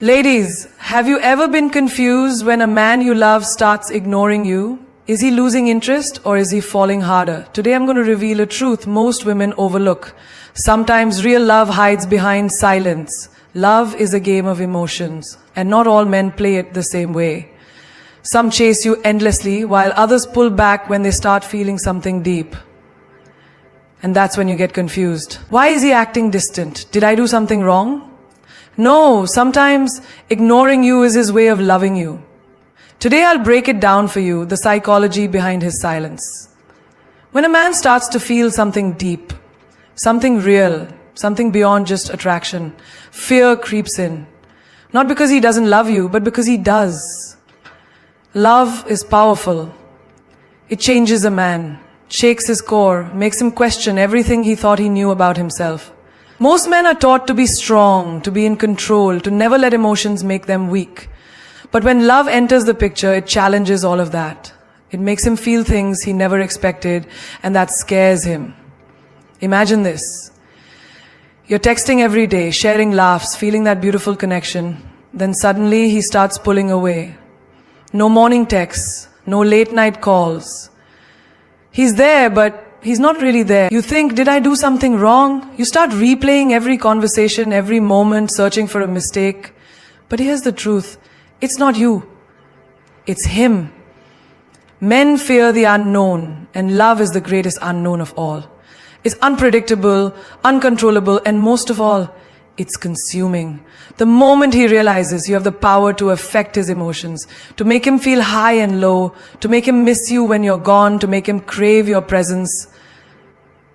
Ladies, have you ever been confused when a man you love starts ignoring you? Is he losing interest or is he falling harder? Today I'm going to reveal a truth most women overlook. Sometimes real love hides behind silence. Love is a game of emotions, and not all men play it the same way. Some chase you endlessly, while others pull back when they start feeling something deep. And that's when you get confused. Why is he acting distant? Did I do something wrong? No, sometimes ignoring you is his way of loving you. Today I'll break it down for you, the psychology behind his silence. When a man starts to feel something deep, something real, something beyond just attraction, fear creeps in. Not because he doesn't love you, but because he does. Love is powerful. It changes a man, shakes his core, makes him question everything he thought he knew about himself. Most men are taught to be strong, to be in control, to never let emotions make them weak. But when love enters the picture, it challenges all of that. It makes him feel things he never expected, and that scares him. Imagine this. You're texting every day, sharing laughs, feeling that beautiful connection. Then suddenly he starts pulling away. No morning texts, no late night calls. He's there, but he's not really there. You think, did I do something wrong? You start replaying every conversation, every moment, searching for a mistake. But here's the truth. It's not you. It's him. Men fear the unknown, and love is the greatest unknown of all. It's unpredictable, uncontrollable, and most of all, it's consuming. The moment he realizes you have the power to affect his emotions, to make him feel high and low, to make him miss you when you're gone, to make him crave your presence,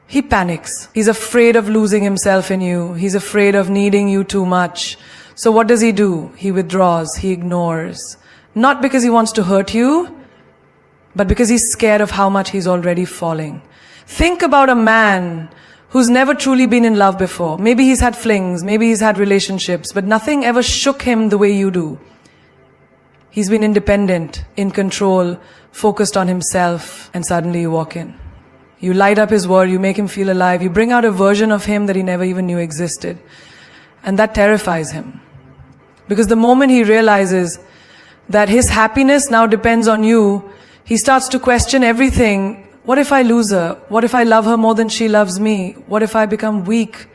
he panics. He's afraid of losing himself in you. He's afraid of needing you too much. So what does he do? He withdraws, he ignores. Not because he wants to hurt you, but because he's scared of how much he's already falling. Think about a man who's never truly been in love before. Maybe he's had flings, maybe he's had relationships, but nothing ever shook him the way you do. He's been independent, in control, focused on himself, and suddenly you walk in. You light up his world, you make him feel alive, you bring out a version of him that he never even knew existed. And that terrifies him. Because the moment he realizes that his happiness now depends on you, he starts to question everything. What if I lose her? What if I love her more than she loves me? What if I become weak?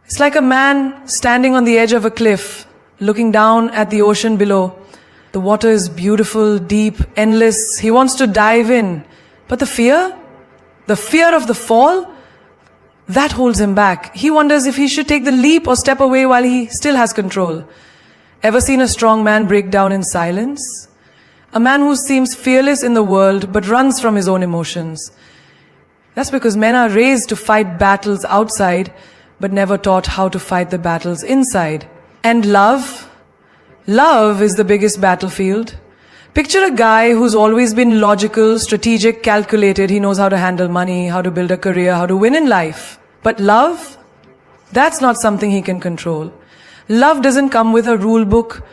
It's like a man standing on the edge of a cliff, looking down at the ocean below. The water is beautiful, deep, endless. He wants to dive in. But the fear of the fall, that holds him back. He wonders if he should take the leap or step away while he still has control. Ever seen a strong man break down in silence? A man who seems fearless in the world but runs from his own emotions. That's because men are raised to fight battles outside but never taught how to fight the battles inside. And love is the biggest battlefield. Picture a guy who's always been logical, strategic, calculated. He knows how to handle money, how to build a career, how to win in life. But love, that's not something he can control. Love doesn't come with a rule book.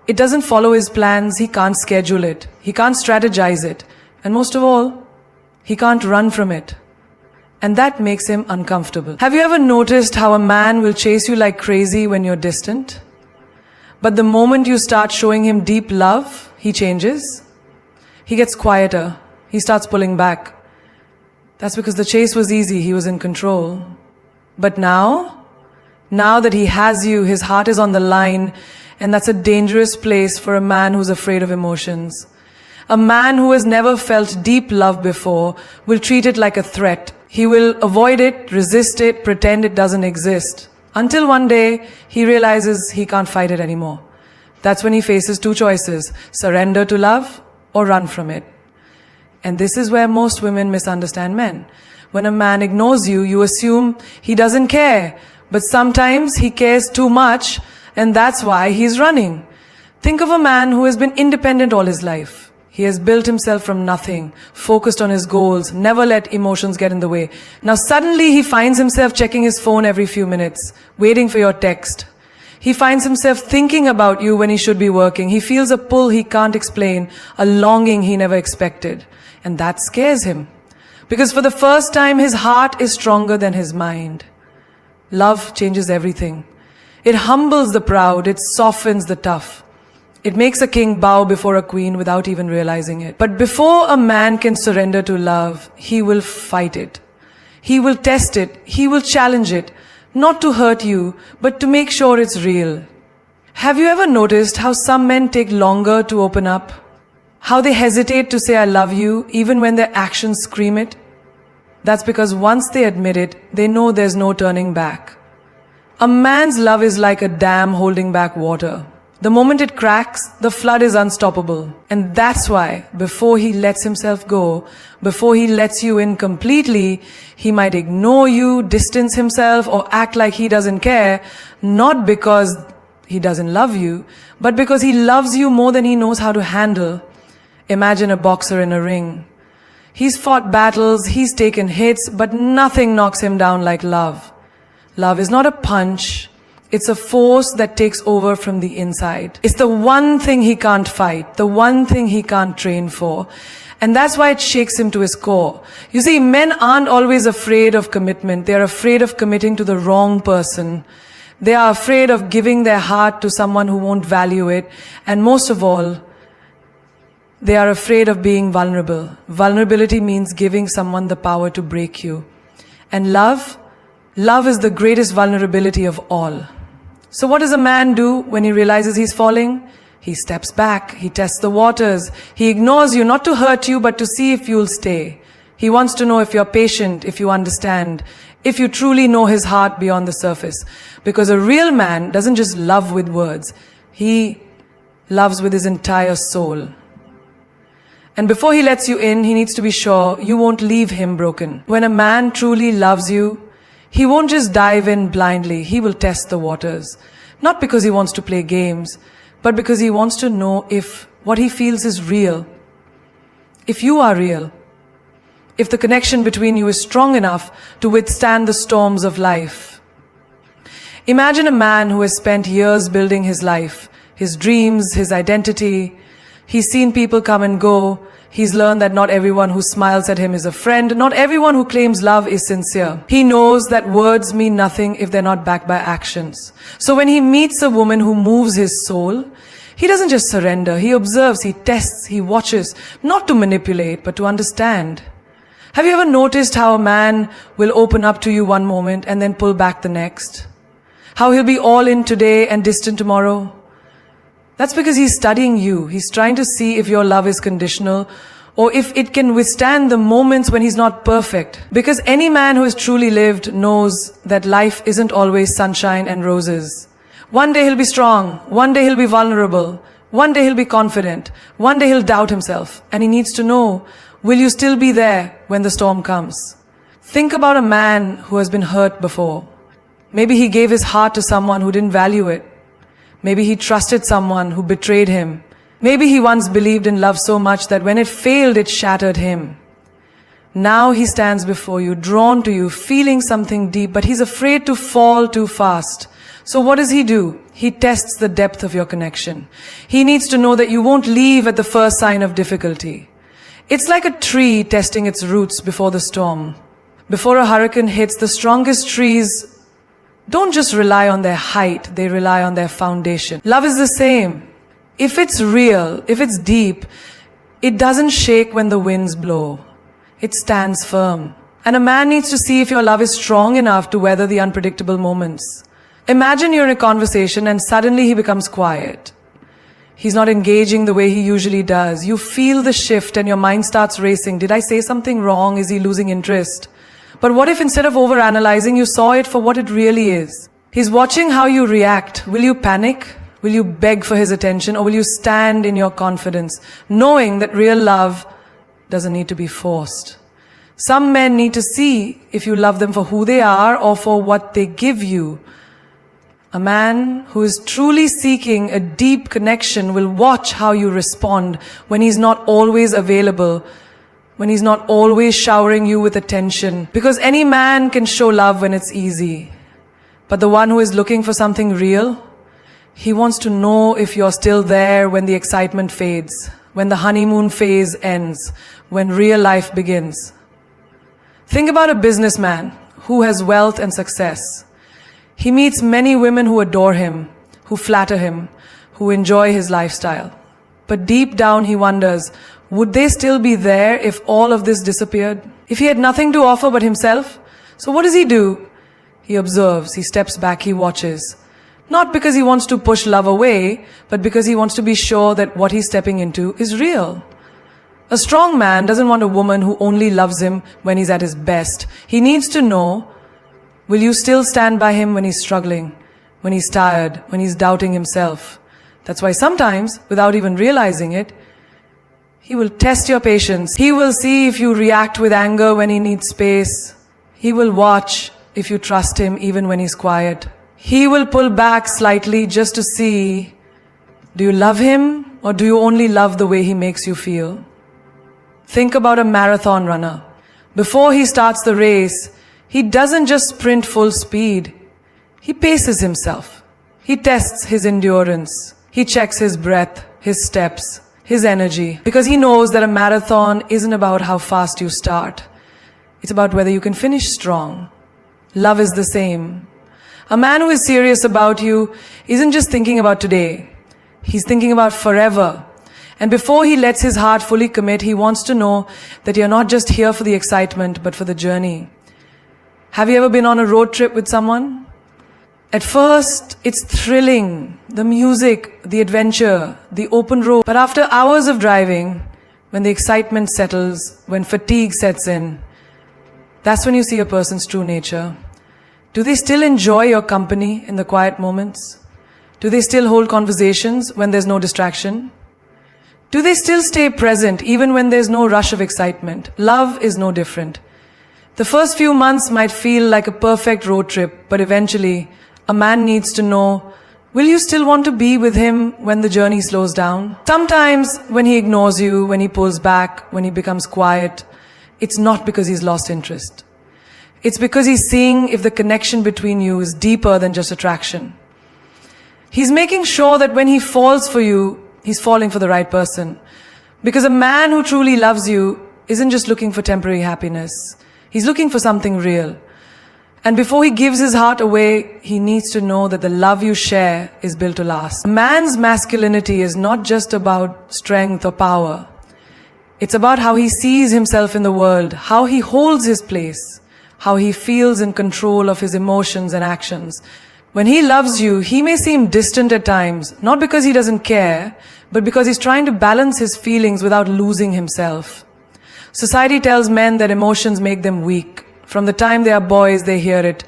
It doesn't follow his plans. He can't schedule it. He can't strategize it. And most of all, he can't run from it. And that makes him uncomfortable. Have you ever noticed how a man will chase you like crazy when you're distant? But the moment you start showing him deep love, he changes. He gets quieter. He starts pulling back. That's because the chase was easy. He was in control. But now that he has you, his heart is on the line. And that's a dangerous place for a man who's afraid of emotions. A man who has never felt deep love before will treat it like a threat. He will avoid it, resist it, pretend it doesn't exist. Until one day, he realizes he can't fight it anymore. That's when he faces two choices: surrender to love or run from it. And this is where most women misunderstand men. When a man ignores you, you assume he doesn't care. But sometimes he cares too much, and that's why he's running. Think of a man who has been independent all his life. He has built himself from nothing, focused on his goals, never let emotions get in the way. Now suddenly he finds himself checking his phone every few minutes, waiting for your text. He finds himself thinking about you when he should be working. He feels a pull he can't explain, a longing he never expected. And that scares him. Because for the first time, his heart is stronger than his mind. Love changes everything. It humbles the proud, it softens the tough. It makes a king bow before a queen without even realizing it. But before a man can surrender to love, he will fight it. He will test it, he will challenge it, not to hurt you, but to make sure it's real. Have you ever noticed how some men take longer to open up? How they hesitate to say I love you even when their actions scream it? That's because once they admit it, they know there's no turning back. A man's love is like a dam holding back water. The moment it cracks, the flood is unstoppable. And that's why, before he lets himself go, before he lets you in completely, he might ignore you, distance himself, or act like he doesn't care, not because he doesn't love you, but because he loves you more than he knows how to handle. Imagine a boxer in a ring. He's fought battles, he's taken hits, but nothing knocks him down like love. Love is not a punch. It's a force that takes over from the inside. It's the one thing he can't fight, the one thing he can't train for. And that's why it shakes him to his core. You see, men aren't always afraid of commitment. They're afraid of committing to the wrong person. They are afraid of giving their heart to someone who won't value it. And most of all, they are afraid of being vulnerable. Vulnerability means giving someone the power to break you. And love is the greatest vulnerability of all. So what does a man do when he realizes he's falling? He steps back, he tests the waters, he ignores you not to hurt you but to see if you'll stay. He wants to know if you're patient, if you understand, if you truly know his heart beyond the surface. Because a real man doesn't just love with words, he loves with his entire soul. And before he lets you in, he needs to be sure you won't leave him broken. When a man truly loves you, he won't just dive in blindly, he will test the waters. Not because he wants to play games, but because he wants to know if what he feels is real. If you are real. If the connection between you is strong enough to withstand the storms of life. Imagine a man who has spent years building his life, his dreams, his identity. He's seen people come and go. He's learned that not everyone who smiles at him is a friend. Not everyone who claims love is sincere. He knows that words mean nothing if they're not backed by actions. So when he meets a woman who moves his soul, he doesn't just surrender. He observes, he tests, he watches, not to manipulate, but to understand. Have you ever noticed how a man will open up to you one moment and then pull back the next? How he'll be all in today and distant tomorrow? That's because he's studying you. He's trying to see if your love is conditional or if it can withstand the moments when he's not perfect. Because any man who has truly lived knows that life isn't always sunshine and roses. One day he'll be strong. One day he'll be vulnerable. One day he'll be confident. One day he'll doubt himself. And he needs to know, will you still be there when the storm comes? Think about a man who has been hurt before. Maybe he gave his heart to someone who didn't value it. Maybe he trusted someone who betrayed him. Maybe he once believed in love so much that when it failed, it shattered him. Now he stands before you, drawn to you, feeling something deep, but he's afraid to fall too fast. So what does he do? He tests the depth of your connection. He needs to know that you won't leave at the first sign of difficulty. It's like a tree testing its roots before the storm. Before a hurricane hits, the strongest trees don't just rely on their height, they rely on their foundation. Love is the same. If it's real, if it's deep, it doesn't shake when the winds blow. It stands firm. And a man needs to see if your love is strong enough to weather the unpredictable moments. Imagine you're in a conversation and suddenly he becomes quiet. He's not engaging the way he usually does. You feel the shift and your mind starts racing. Did I say something wrong? Is he losing interest? But what if instead of overanalyzing, you saw it for what it really is? He's watching how you react. Will you panic? Will you beg for his attention? Or will you stand in your confidence, knowing that real love doesn't need to be forced? Some men need to see if you love them for who they are or for what they give you. A man who is truly seeking a deep connection will watch how you respond when he's not always available, when he's not always showering you with attention. Because any man can show love when it's easy. But the one who is looking for something real, he wants to know if you're still there when the excitement fades, when the honeymoon phase ends, when real life begins. Think about a businessman who has wealth and success. He meets many women who adore him, who flatter him, who enjoy his lifestyle. But deep down he wonders, would they still be there if all of this disappeared? If he had nothing to offer but himself? So what does he do? He observes, he steps back, he watches. Not because he wants to push love away, but because he wants to be sure that what he's stepping into is real. A strong man doesn't want a woman who only loves him when he's at his best. He needs to know, will you still stand by him when he's struggling, when he's tired, when he's doubting himself? That's why sometimes, without even realizing it, he will test your patience. He will see if you react with anger when he needs space. He will watch if you trust him even when he's quiet. He will pull back slightly just to see, do you love him or do you only love the way he makes you feel? Think about a marathon runner. Before he starts the race, he doesn't just sprint full speed. He paces himself. He tests his endurance. He checks his breath, his steps, his energy, because he knows that a marathon isn't about how fast you start. It's about whether you can finish strong. Love is the same. A man who is serious about you isn't just thinking about today. He's thinking about forever. And before he lets his heart fully commit, he wants to know that you're not just here for the excitement, but for the journey. Have you ever been on a road trip with someone? At first, it's thrilling, the music, the adventure, the open road. But after hours of driving, when the excitement settles, when fatigue sets in, that's when you see a person's true nature. Do they still enjoy your company in the quiet moments? Do they still hold conversations when there's no distraction? Do they still stay present even when there's no rush of excitement? Love is no different. The first few months might feel like a perfect road trip, but eventually, a man needs to know, will you still want to be with him when the journey slows down? Sometimes, when he ignores you, when he pulls back, when he becomes quiet, it's not because he's lost interest. It's because he's seeing if the connection between you is deeper than just attraction. He's making sure that when he falls for you, he's falling for the right person. Because a man who truly loves you isn't just looking for temporary happiness. He's looking for something real. And before he gives his heart away, he needs to know that the love you share is built to last. A man's masculinity is not just about strength or power. It's about how he sees himself in the world, how he holds his place, how he feels in control of his emotions and actions. When he loves you, he may seem distant at times, not because he doesn't care, but because he's trying to balance his feelings without losing himself. Society tells men that emotions make them weak. From the time they are boys, they hear it.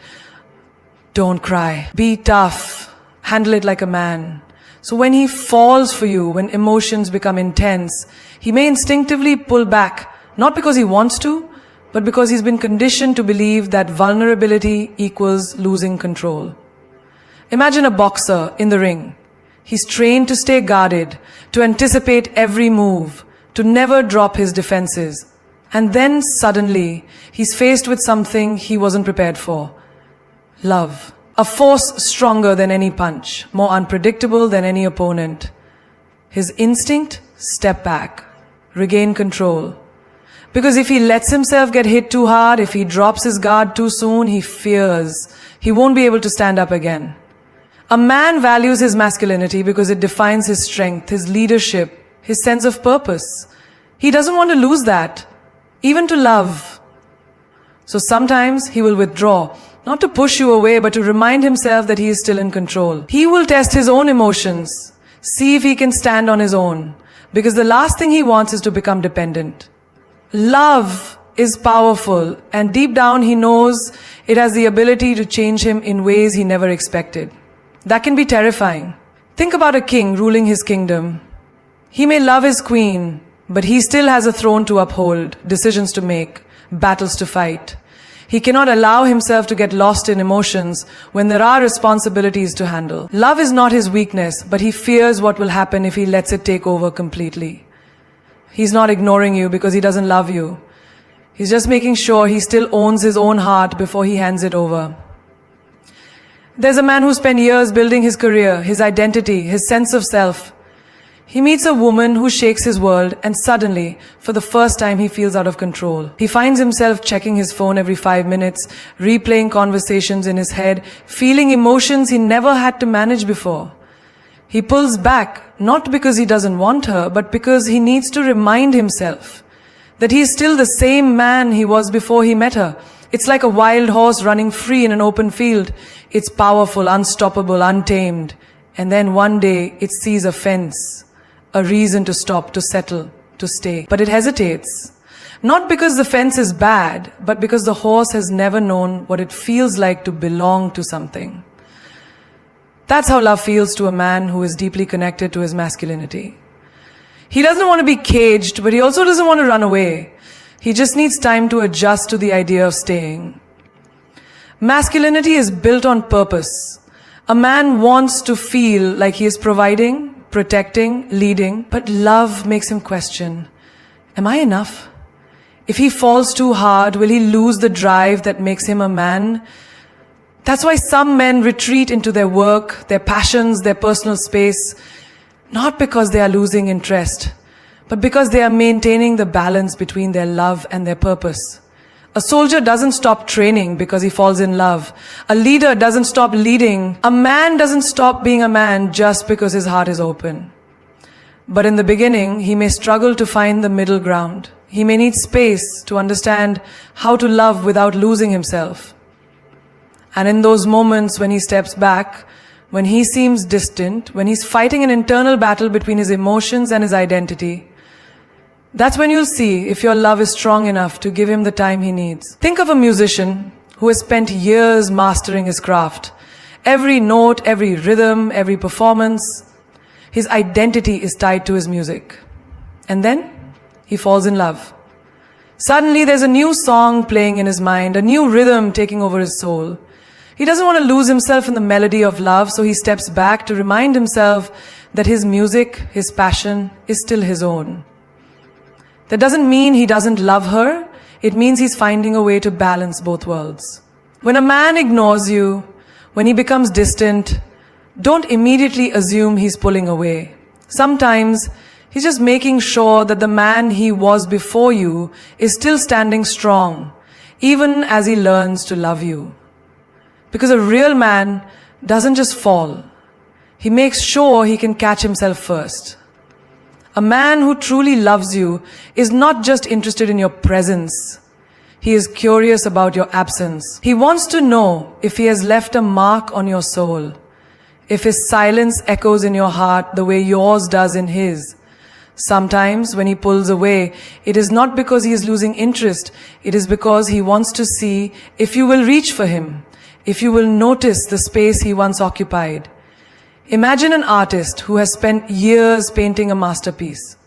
Don't cry. Be tough. Handle it like a man. So when he falls for you, when emotions become intense, he may instinctively pull back, not because he wants to, but because he's been conditioned to believe that vulnerability equals losing control. Imagine a boxer in the ring. He's trained to stay guarded, to anticipate every move, to never drop his defenses. And then suddenly, he's faced with something he wasn't prepared for. Love. A force stronger than any punch, more unpredictable than any opponent. His instinct? Step back. Regain control. Because if he lets himself get hit too hard, if he drops his guard too soon, he fears he won't be able to stand up again. A man values his masculinity because it defines his strength, his leadership, his sense of purpose. He doesn't want to lose that, even to love. So sometimes he will withdraw, not to push you away, but to remind himself that he is still in control. He will test his own emotions, see if he can stand on his own, because the last thing he wants is to become dependent. Love is powerful, and deep down he knows it has the ability to change him in ways he never expected. That can be terrifying. Think about a king ruling his kingdom. He may love his queen, but he still has a throne to uphold, decisions to make, battles to fight. He cannot allow himself to get lost in emotions when there are responsibilities to handle. Love is not his weakness, but he fears what will happen if he lets it take over completely. He's not ignoring you because he doesn't love you. He's just making sure he still owns his own heart before he hands it over. There's a man who spent years building his career, his identity, his sense of self. He meets a woman who shakes his world, and suddenly, for the first time, he feels out of control. He finds himself checking his phone every 5 minutes, replaying conversations in his head, feeling emotions he never had to manage before. He pulls back, not because he doesn't want her, but because he needs to remind himself that he is still the same man he was before he met her. It's like a wild horse running free in an open field. It's powerful, unstoppable, untamed. And then one day it sees a fence, a reason to stop, to settle, to stay. But it hesitates. Not because the fence is bad, but because the horse has never known what it feels like to belong to something. That's how love feels to a man who is deeply connected to his masculinity. He doesn't want to be caged, but he also doesn't want to run away. He just needs time to adjust to the idea of staying. Masculinity is built on purpose. A man wants to feel like he is providing, protecting, leading, but love makes him question, am I enough? If he falls too hard, will he lose the drive that makes him a man? That's why some men retreat into their work, their passions, their personal space, not because they are losing interest, but because they are maintaining the balance between their love and their purpose. A soldier doesn't stop training because he falls in love. A leader doesn't stop leading. A man doesn't stop being a man just because his heart is open. But in the beginning, he may struggle to find the middle ground. He may need space to understand how to love without losing himself. And in those moments when he steps back, when he seems distant, when he's fighting an internal battle between his emotions and his identity, that's when you'll see if your love is strong enough to give him the time he needs. Think of a musician who has spent years mastering his craft. Every note, every rhythm, every performance, his identity is tied to his music. And then he falls in love. Suddenly there's a new song playing in his mind, a new rhythm taking over his soul. He doesn't want to lose himself in the melody of love, so he steps back to remind himself that his music, his passion, is still his own. That doesn't mean he doesn't love her. It means he's finding a way to balance both worlds. When a man ignores you, when he becomes distant, don't immediately assume he's pulling away. Sometimes he's just making sure that the man he was before you is still standing strong, even as he learns to love you. Because a real man doesn't just fall. He makes sure he can catch himself first. A man who truly loves you is not just interested in your presence. He is curious about your absence. He wants to know if he has left a mark on your soul, if his silence echoes in your heart the way yours does in his. Sometimes when he pulls away, it is not because he is losing interest. It is because he wants to see if you will reach for him, if you will notice the space he once occupied. Imagine an artist who has spent years painting a masterpiece.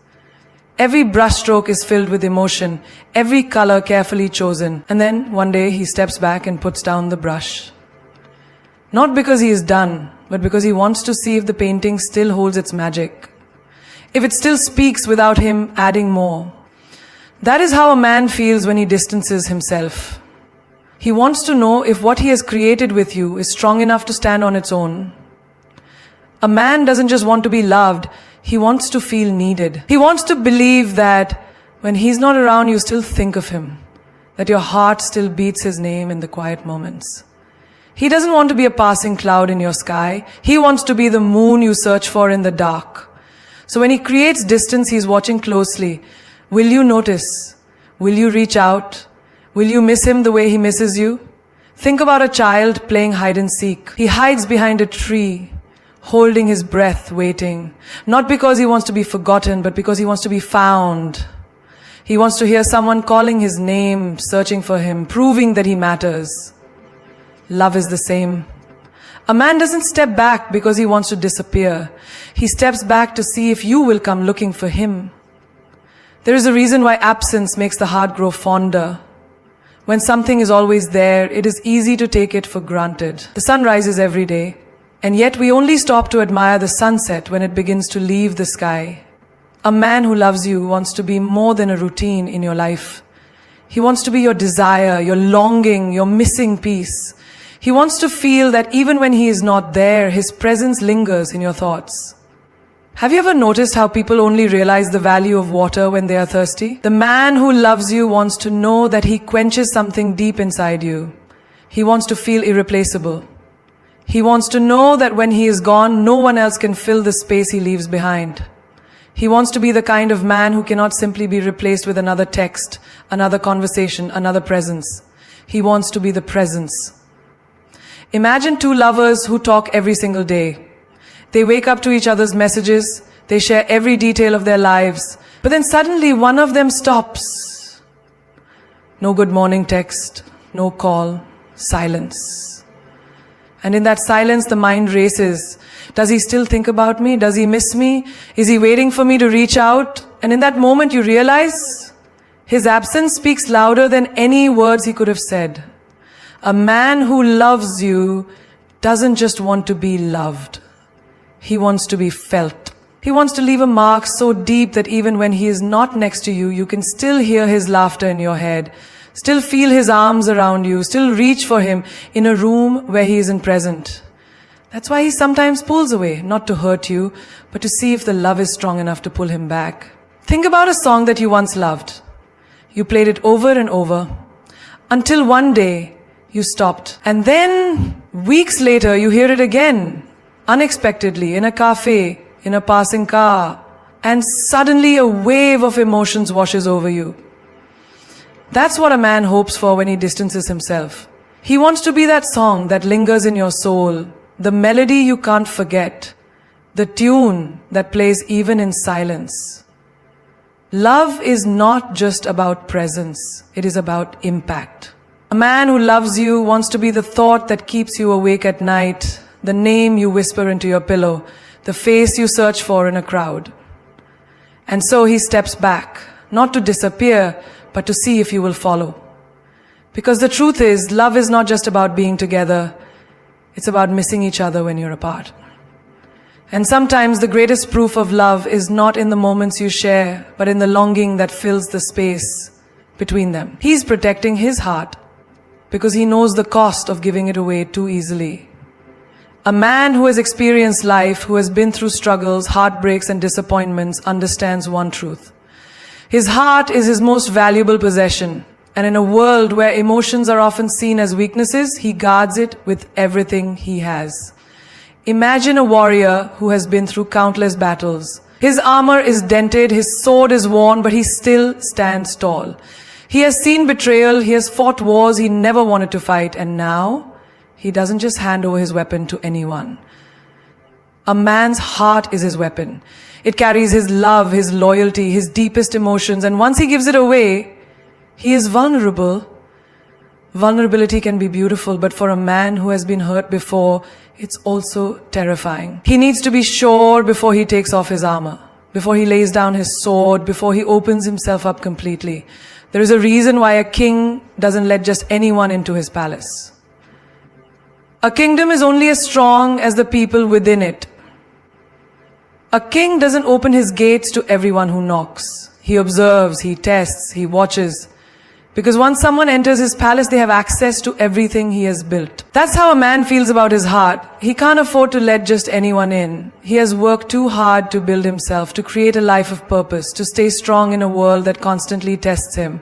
Every brushstroke is filled with emotion, every color carefully chosen, and then one day he steps back and puts down the brush. Not because he is done, but because he wants to see if the painting still holds its magic, if it still speaks without him adding more. That is how a man feels when he distances himself. He wants to know if what he has created with you is strong enough to stand on its own. A man doesn't just want to be loved, he wants to feel needed. He wants to believe that when he's not around, you still think of him, that your heart still beats his name in the quiet moments. He doesn't want to be a passing cloud in your sky. He wants to be the moon you search for in the dark. So when he creates distance, he's watching closely. Will you notice? Will you reach out? Will you miss him the way he misses you? Think about a child playing hide and seek. He hides behind a tree, holding his breath, waiting. Not because he wants to be forgotten, but because he wants to be found. He wants to hear someone calling his name, searching for him, proving that he matters. Love is the same. A man doesn't step back because he wants to disappear. He steps back to see if you will come looking for him. There is a reason why absence makes the heart grow fonder. When something is always there, it is easy to take it for granted. The sun rises every day. And yet we only stop to admire the sunset when it begins to leave the sky. A man who loves you wants to be more than a routine in your life. He wants to be your desire, your longing, your missing piece. He wants to feel that even when he is not there, his presence lingers in your thoughts. Have you ever noticed how people only realize the value of water when they are thirsty? The man who loves you wants to know that he quenches something deep inside you. He wants to feel irreplaceable. He wants to know that when he is gone, no one else can fill the space he leaves behind. He wants to be the kind of man who cannot simply be replaced with another text, another conversation, another presence. He wants to be the presence. Imagine two lovers who talk every single day. They wake up to each other's messages, they share every detail of their lives, but then suddenly one of them stops. No good morning text, no call, silence. And in that silence, the mind races. Does he still think about me? Does he miss me? Is he waiting for me to reach out? And in that moment, you realize his absence speaks louder than any words he could have said. A man who loves you doesn't just want to be loved. He wants to be felt. He wants to leave a mark so deep that even when he is not next to you, you can still hear his laughter in your head, still feel his arms around you, still reach for him in a room where he isn't present. That's why he sometimes pulls away, not to hurt you, but to see if the love is strong enough to pull him back. Think about a song that you once loved. You played it over and over, until one day you stopped. And then, weeks later, you hear it again. Unexpectedly, in a cafe, in a passing car, and suddenly a wave of emotions washes over you. That's what a man hopes for when he distances himself. He wants to be that song that lingers in your soul, the melody you can't forget, the tune that plays even in silence. Love is not just about presence, it is about impact. A man who loves you wants to be the thought that keeps you awake at night, the name you whisper into your pillow, the face you search for in a crowd. And so he steps back, not to disappear, but to see if you will follow. Because the truth is, love is not just about being together, it's about missing each other when you're apart. And sometimes the greatest proof of love is not in the moments you share, but in the longing that fills the space between them. He's protecting his heart because he knows the cost of giving it away too easily. A man who has experienced life, who has been through struggles, heartbreaks, and disappointments, understands one truth. His heart is his most valuable possession, and in a world where emotions are often seen as weaknesses, he guards it with everything he has. Imagine a warrior who has been through countless battles. His armor is dented, his sword is worn, but he still stands tall. He has seen betrayal, he has fought wars he never wanted to fight, and now he doesn't just hand over his weapon to anyone. A man's heart is his weapon. It carries his love, his loyalty, his deepest emotions, and once he gives it away, he is vulnerable. Vulnerability can be beautiful, but for a man who has been hurt before, it's also terrifying. He needs to be sure before he takes off his armor, before he lays down his sword, before he opens himself up completely. There is a reason why a king doesn't let just anyone into his palace. A kingdom is only as strong as the people within it. A king doesn't open his gates to everyone who knocks. He observes, he tests, he watches. Because once someone enters his palace, they have access to everything he has built. That's how a man feels about his heart. He can't afford to let just anyone in. He has worked too hard to build himself, to create a life of purpose, to stay strong in a world that constantly tests him.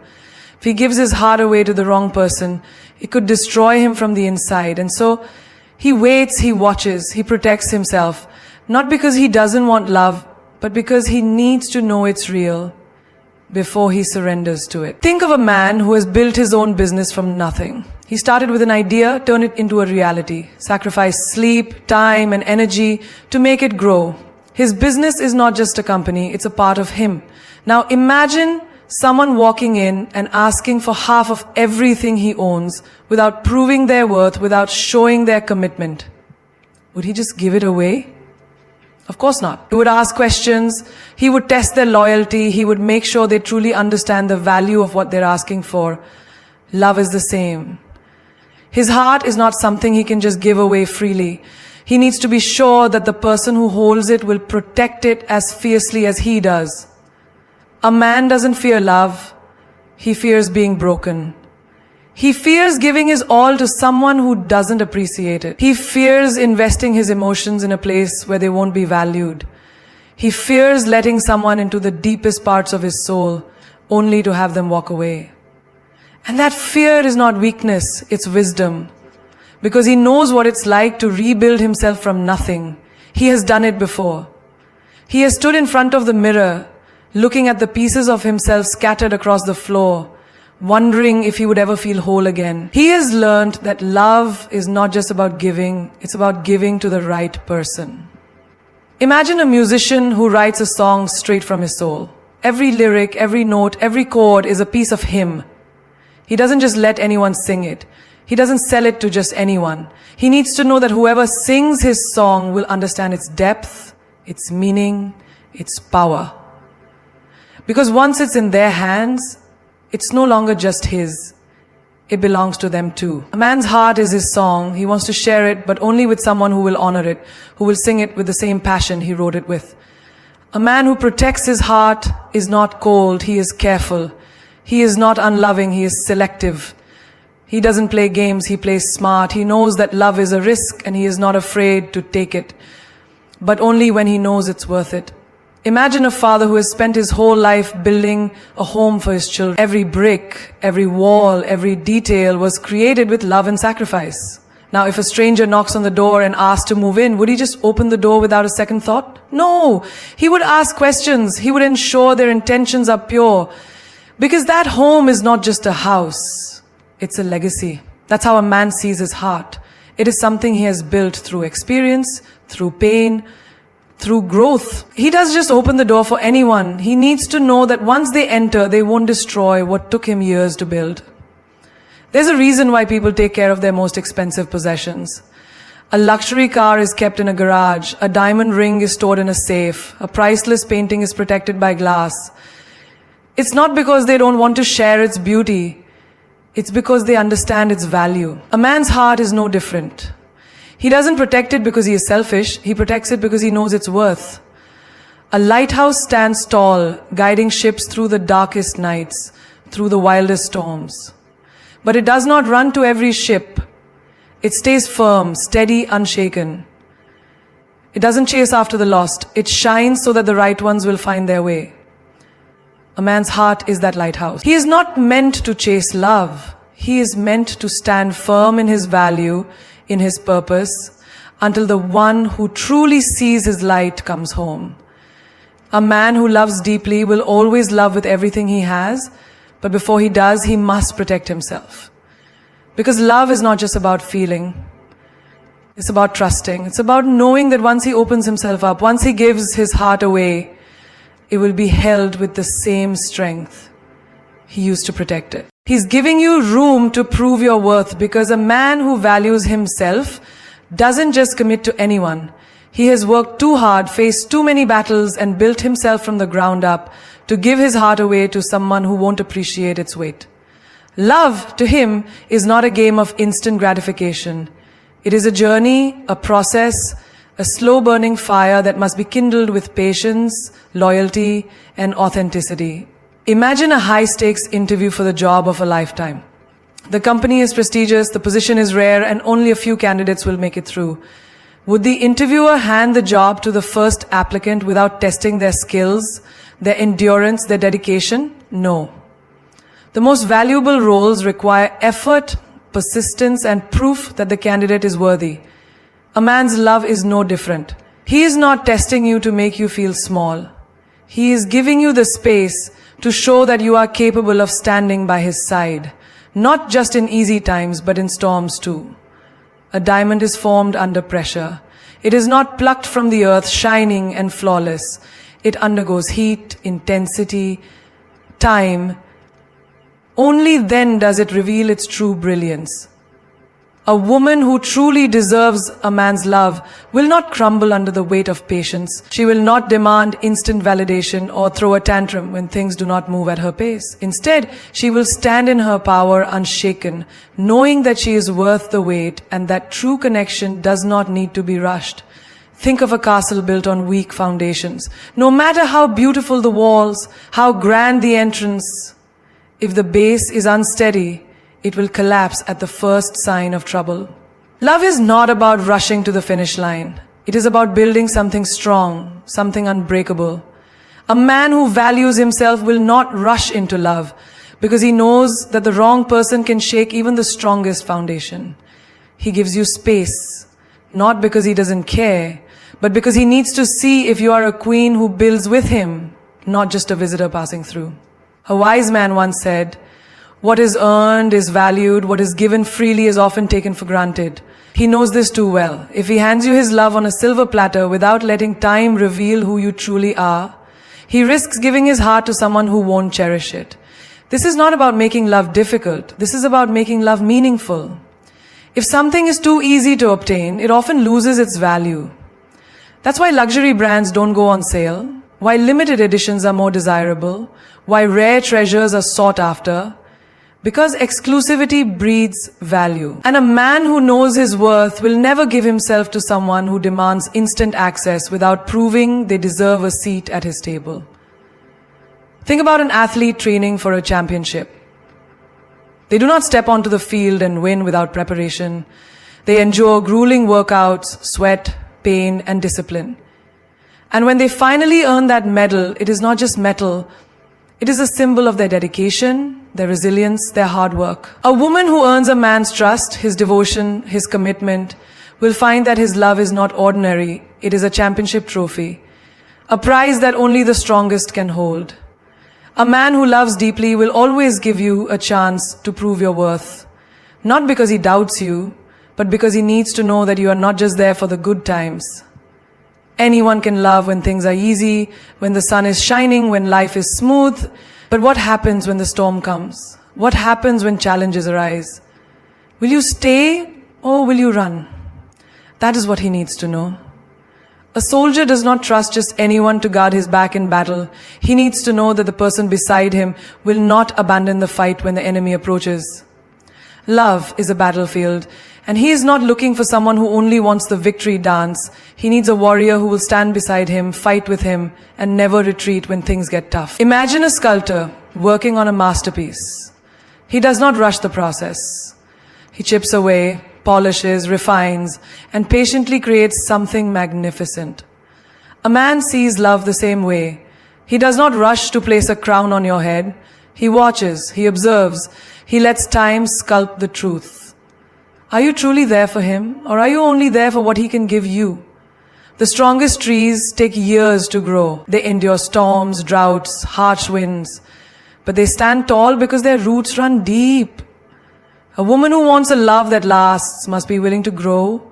If he gives his heart away to the wrong person, it could destroy him from the inside. And so he waits, he watches, he protects himself. Not because he doesn't want love, but because he needs to know it's real before he surrenders to it. Think of a man who has built his own business from nothing. He started with an idea, turned it into a reality, sacrificed sleep, time, and energy to make it grow. His business is not just a company, it's a part of him. Now imagine someone walking in and asking for half of everything he owns without proving their worth, without showing their commitment. Would he just give it away? Of course not. He would ask questions, he would test their loyalty, he would make sure they truly understand the value of what they're asking for. Love is the same. His heart is not something he can just give away freely. He needs to be sure that the person who holds it will protect it as fiercely as he does. A man doesn't fear love, he fears being broken. He fears giving his all to someone who doesn't appreciate it. He fears investing his emotions in a place where they won't be valued. He fears letting someone into the deepest parts of his soul, only to have them walk away. And that fear is not weakness, it's wisdom. Because he knows what it's like to rebuild himself from nothing. He has done it before. He has stood in front of the mirror, looking at the pieces of himself scattered across the floor, wondering if he would ever feel whole again. He has learned that love is not just about giving, it's about giving to the right person. Imagine a musician who writes a song straight from his soul. Every lyric, every note, every chord is a piece of him. He doesn't just let anyone sing it. He doesn't sell it to just anyone. He needs to know that whoever sings his song will understand its depth, its meaning, its power. Because once it's in their hands, it's no longer just his. It belongs to them too. A man's heart is his song. He wants to share it, but only with someone who will honor it, who will sing it with the same passion he wrote it with. A man who protects his heart is not cold, he is careful. He is not unloving, he is selective. He doesn't play games, he plays smart. He knows that love is a risk and he is not afraid to take it, but only when he knows it's worth it. Imagine a father who has spent his whole life building a home for his children. Every brick, every wall, every detail was created with love and sacrifice. Now, if a stranger knocks on the door and asks to move in, would he just open the door without a second thought? No. He would ask questions. He would ensure their intentions are pure. Because that home is not just a house. It's a legacy. That's how a man sees his heart. It is something he has built through experience, through pain, through growth. He doesn't just open the door for anyone. He needs to know that once they enter, they won't destroy what took him years to build. There's a reason why people take care of their most expensive possessions. A luxury car is kept in a garage. A diamond ring is stored in a safe. A priceless painting is protected by glass. It's not because they don't want to share its beauty. It's because they understand its value. A man's heart is no different. He doesn't protect it because he is selfish. He protects it because he knows its worth. A lighthouse stands tall, guiding ships through the darkest nights, through the wildest storms. But it does not run to every ship. It stays firm, steady, unshaken. It doesn't chase after the lost. It shines so that the right ones will find their way. A man's heart is that lighthouse. He is not meant to chase love. He is meant to stand firm in his value, in his purpose, until the one who truly sees his light comes home. A man who loves deeply will always love with everything he has, but before he does, he must protect himself. Because love is not just about feeling. It's about trusting. It's about knowing that once he opens himself up, once he gives his heart away, it will be held with the same strength he used to protect it. He's giving you room to prove your worth, because a man who values himself doesn't just commit to anyone. He has worked too hard, faced too many battles, and built himself from the ground up to give his heart away to someone who won't appreciate its weight. Love, to him, is not a game of instant gratification. It is a journey, a process, a slow-burning fire that must be kindled with patience, loyalty, and authenticity. Imagine a high-stakes interview for the job of a lifetime. The company is prestigious, the position is rare, and only a few candidates will make it through. Would the interviewer hand the job to the first applicant without testing their skills, their endurance, their dedication? No. The most valuable roles require effort, persistence, and proof that the candidate is worthy. A man's love is no different. He is not testing you to make you feel small. He is giving you the space to show that you are capable of standing by his side, not just in easy times, but in storms too. A diamond is formed under pressure. It is not plucked from the earth, shining and flawless. It undergoes heat, intensity, time. Only then does it reveal its true brilliance. A woman who truly deserves a man's love will not crumble under the weight of patience. She will not demand instant validation or throw a tantrum when things do not move at her pace. Instead, she will stand in her power unshaken, knowing that she is worth the wait and that true connection does not need to be rushed. Think of a castle built on weak foundations. No matter how beautiful the walls, how grand the entrance, if the base is unsteady, it will collapse at the first sign of trouble. Love is not about rushing to the finish line. It is about building something strong, something unbreakable. A man who values himself will not rush into love because he knows that the wrong person can shake even the strongest foundation. He gives you space, not because he doesn't care, but because he needs to see if you are a queen who builds with him, not just a visitor passing through. A wise man once said, "What is earned is valued, what is given freely is often taken for granted." He knows this too well. If he hands you his love on a silver platter without letting time reveal who you truly are, he risks giving his heart to someone who won't cherish it. This is not about making love difficult. This is about making love meaningful. If something is too easy to obtain, it often loses its value. That's why luxury brands don't go on sale, why limited editions are more desirable, why rare treasures are sought after, because exclusivity breeds value. And a man who knows his worth will never give himself to someone who demands instant access without proving they deserve a seat at his table. Think about an athlete training for a championship. They do not step onto the field and win without preparation. They endure grueling workouts, sweat, pain, and discipline. And when they finally earn that medal, it is not just metal, it is a symbol of their dedication, their resilience, their hard work. A woman who earns a man's trust, his devotion, his commitment, will find that his love is not ordinary, it is a championship trophy, a prize that only the strongest can hold. A man who loves deeply will always give you a chance to prove your worth, not because he doubts you, but because he needs to know that you are not just there for the good times. Anyone can love when things are easy, when the sun is shining, when life is smooth. But what happens when the storm comes? What happens when challenges arise? Will you stay or will you run? That is what he needs to know. A soldier does not trust just anyone to guard his back in battle. He needs to know that the person beside him will not abandon the fight when the enemy approaches. Love is a battlefield, and he is not looking for someone who only wants the victory dance. He needs a warrior who will stand beside him, fight with him, and never retreat when things get tough. Imagine a sculptor working on a masterpiece. He does not rush the process. He chips away, polishes, refines, and patiently creates something magnificent. A man sees love the same way. He does not rush to place a crown on your head. He watches, he observes, he lets time sculpt the truth. Are you truly there for him, or are you only there for what he can give you? The strongest trees take years to grow. They endure storms, droughts, harsh winds. But they stand tall because their roots run deep. A woman who wants a love that lasts must be willing to grow,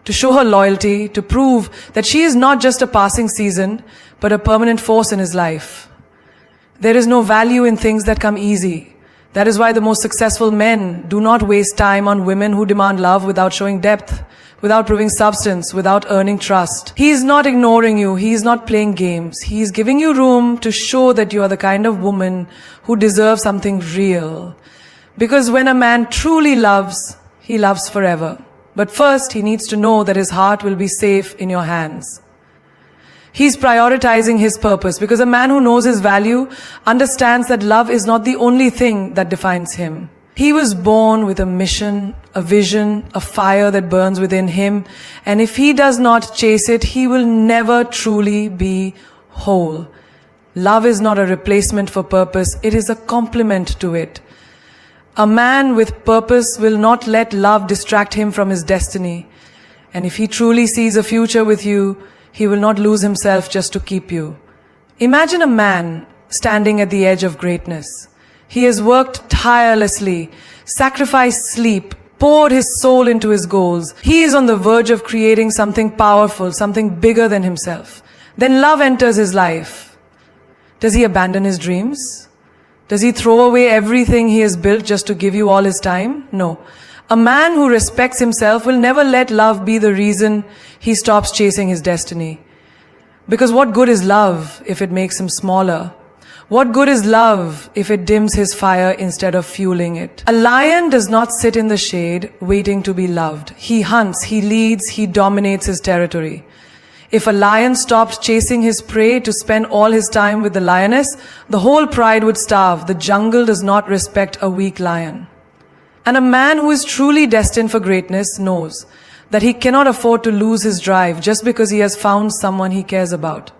to show her loyalty, to prove that she is not just a passing season, but a permanent force in his life. There is no value in things that come easy. That is why the most successful men do not waste time on women who demand love without showing depth, without proving substance, without earning trust. He is not ignoring you. He is not playing games. He is giving you room to show that you are the kind of woman who deserves something real. Because when a man truly loves, he loves forever. But first, he needs to know that his heart will be safe in your hands. He's prioritizing his purpose, because a man who knows his value understands that love is not the only thing that defines him. He was born with a mission, a vision, a fire that burns within him, and if he does not chase it, he will never truly be whole. Love is not a replacement for purpose, it is a complement to it. A man with purpose will not let love distract him from his destiny, and if he truly sees a future with you, he will not lose himself just to keep you. Imagine a man standing at the edge of greatness. He has worked tirelessly, sacrificed sleep, poured his soul into his goals. He is on the verge of creating something powerful, something bigger than himself. Then love enters his life. Does he abandon his dreams? Does he throw away everything he has built just to give you all his time? No. A man who respects himself will never let love be the reason he stops chasing his destiny. Because what good is love if it makes him smaller? What good is love if it dims his fire instead of fueling it? A lion does not sit in the shade waiting to be loved. He hunts, he leads, he dominates his territory. If a lion stopped chasing his prey to spend all his time with the lioness, the whole pride would starve. The jungle does not respect a weak lion. And a man who is truly destined for greatness knows that he cannot afford to lose his drive just because he has found someone he cares about.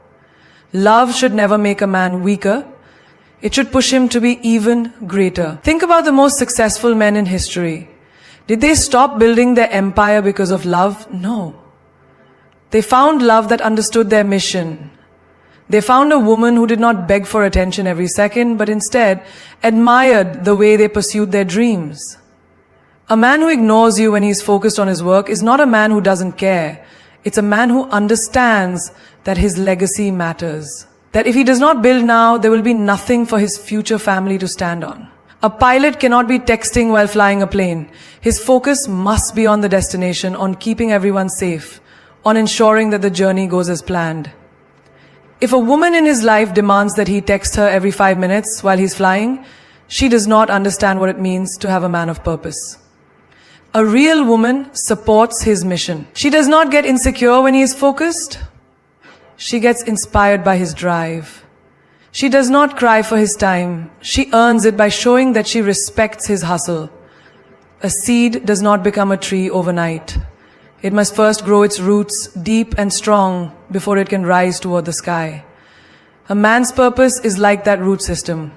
Love should never make a man weaker. It should push him to be even greater. Think about the most successful men in history. Did they stop building their empire because of love? No. They found love that understood their mission. They found a woman who did not beg for attention every second, but instead admired the way they pursued their dreams. A man who ignores you when he's focused on his work is not a man who doesn't care. It's a man who understands that his legacy matters. That if he does not build now, there will be nothing for his future family to stand on. A pilot cannot be texting while flying a plane. His focus must be on the destination, on keeping everyone safe, on ensuring that the journey goes as planned. If a woman in his life demands that he text her every 5 minutes while he's flying, she does not understand what it means to have a man of purpose. A real woman supports his mission. She does not get insecure when he is focused. She gets inspired by his drive. She does not cry for his time. She earns it by showing that she respects his hustle. A seed does not become a tree overnight. It must first grow its roots deep and strong before it can rise toward the sky. A man's purpose is like that root system.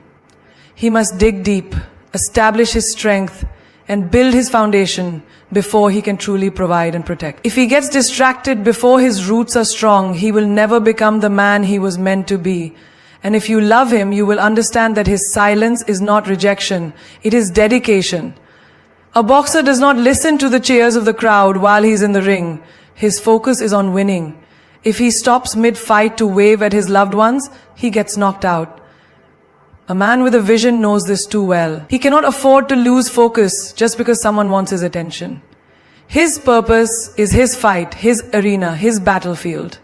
He must dig deep, establish his strength, and build his foundation before he can truly provide and protect. If he gets distracted before his roots are strong, he will never become the man he was meant to be. And if you love him, you will understand that his silence is not rejection, it is dedication. A boxer does not listen to the cheers of the crowd while he's in the ring. His focus is on winning. If he stops mid-fight to wave at his loved ones, he gets knocked out. A man with a vision knows this too well. He cannot afford to lose focus just because someone wants his attention. His purpose is his fight, his arena, his battlefield.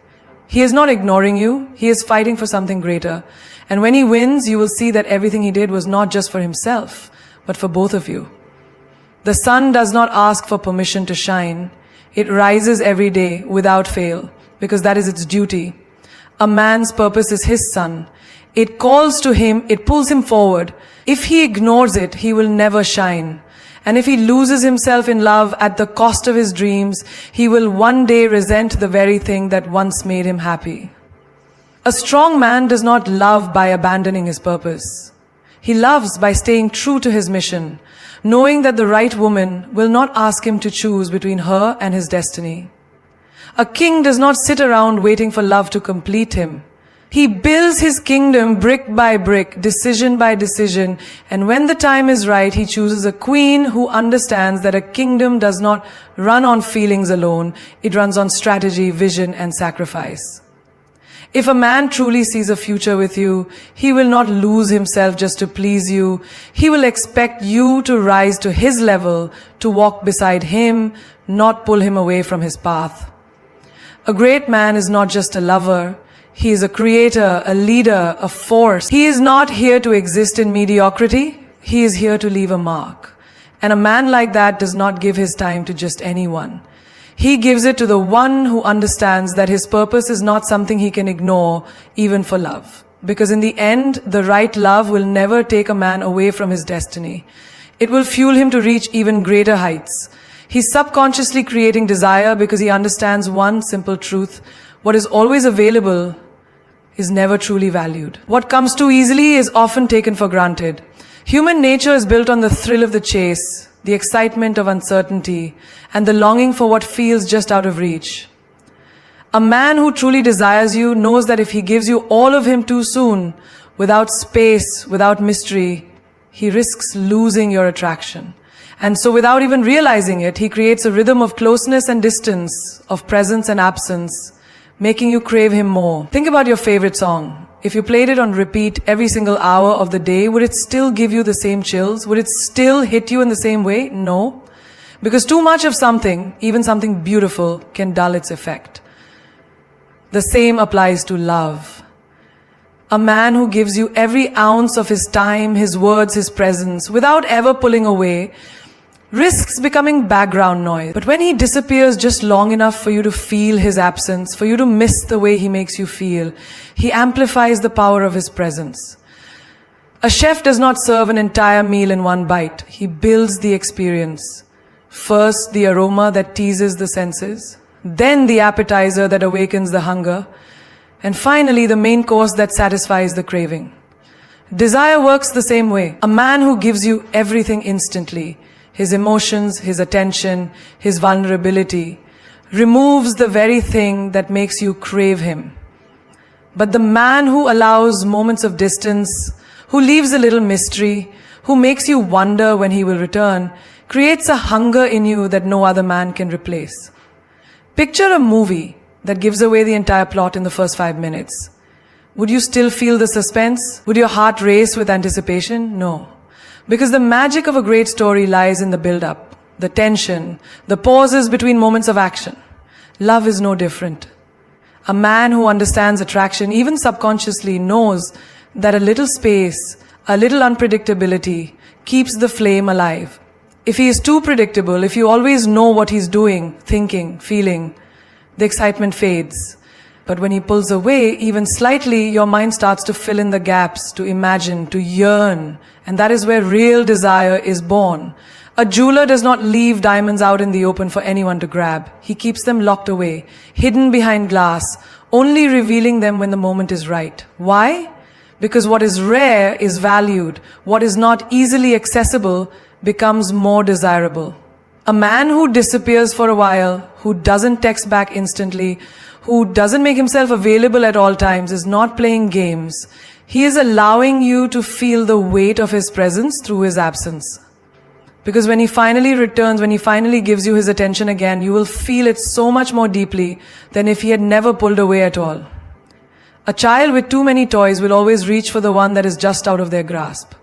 He is not ignoring you. He is fighting for something greater. And when he wins, you will see that everything he did was not just for himself, but for both of you. The sun does not ask for permission to shine. It rises every day without fail, because that is its duty. A man's purpose is his sun. It calls to him, it pulls him forward. If he ignores it, he will never shine. And if he loses himself in love at the cost of his dreams, he will one day resent the very thing that once made him happy. A strong man does not love by abandoning his purpose. He loves by staying true to his mission, knowing that the right woman will not ask him to choose between her and his destiny. A king does not sit around waiting for love to complete him. He builds his kingdom brick by brick, decision by decision, and when the time is right, he chooses a queen who understands that a kingdom does not run on feelings alone, it runs on strategy, vision, and sacrifice. If a man truly sees a future with you, he will not lose himself just to please you. He will expect you to rise to his level, to walk beside him, not pull him away from his path. A great man is not just a lover. He is a creator, a leader, a force. He is not here to exist in mediocrity. He is here to leave a mark. And a man like that does not give his time to just anyone. He gives it to the one who understands that his purpose is not something he can ignore, even for love. Because in the end, the right love will never take a man away from his destiny. It will fuel him to reach even greater heights. He's subconsciously creating desire because he understands one simple truth. What is always available is never truly valued. What comes too easily is often taken for granted. Human nature is built on the thrill of the chase, the excitement of uncertainty, and the longing for what feels just out of reach. A man who truly desires you knows that if he gives you all of him too soon, without space, without mystery, he risks losing your attraction. And so without even realizing it, he creates a rhythm of closeness and distance, of presence and absence, making you crave him more. Think about your favorite song. If you played it on repeat every single hour of the day, would it still give you the same chills? Would it still hit you in the same way? No. Because too much of something, even something beautiful, can dull its effect. The same applies to love. A man who gives you every ounce of his time, his words, his presence, without ever pulling away, risks becoming background noise. But when he disappears just long enough for you to feel his absence, for you to miss the way he makes you feel, he amplifies the power of his presence. A chef does not serve an entire meal in one bite. He builds the experience. First, the aroma that teases the senses, then the appetizer that awakens the hunger, and finally the main course that satisfies the craving. Desire works the same way. A man who gives you everything instantly, his emotions, his attention, his vulnerability, removes the very thing that makes you crave him. But the man who allows moments of distance, who leaves a little mystery, who makes you wonder when he will return, creates a hunger in you that no other man can replace. Picture a movie that gives away the entire plot in the first 5 minutes. Would you still feel the suspense? Would your heart race with anticipation? No. Because the magic of a great story lies in the build-up, the tension, the pauses between moments of action. Love is no different. A man who understands attraction, even subconsciously, knows that a little space, a little unpredictability, keeps the flame alive. If he is too predictable, if you always know what he's doing, thinking, feeling, the excitement fades. But when he pulls away, even slightly, your mind starts to fill in the gaps, to imagine, to yearn. And that is where real desire is born. A jeweler does not leave diamonds out in the open for anyone to grab. He keeps them locked away, hidden behind glass, only revealing them when the moment is right. Why? Because what is rare is valued. What is not easily accessible becomes more desirable. A man who disappears for a while, who doesn't text back instantly, who doesn't make himself available at all times, is not playing games. He is allowing you to feel the weight of his presence through his absence. Because when he finally returns, when he finally gives you his attention again, you will feel it so much more deeply than if he had never pulled away at all. A child with too many toys will always reach for the one that is just out of their grasp.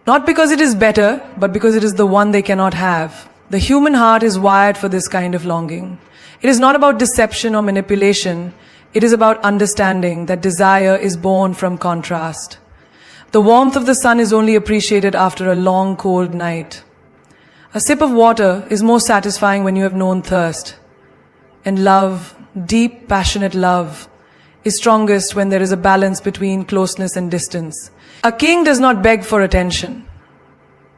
Not because it is better, but because it is the one they cannot have. The human heart is wired for this kind of longing. It is not about deception or manipulation. It is about understanding that desire is born from contrast. The warmth of the sun is only appreciated after a long, cold night. A sip of water is more satisfying when you have known thirst. And love, deep, passionate love, is strongest when there is a balance between closeness and distance. A king does not beg for attention.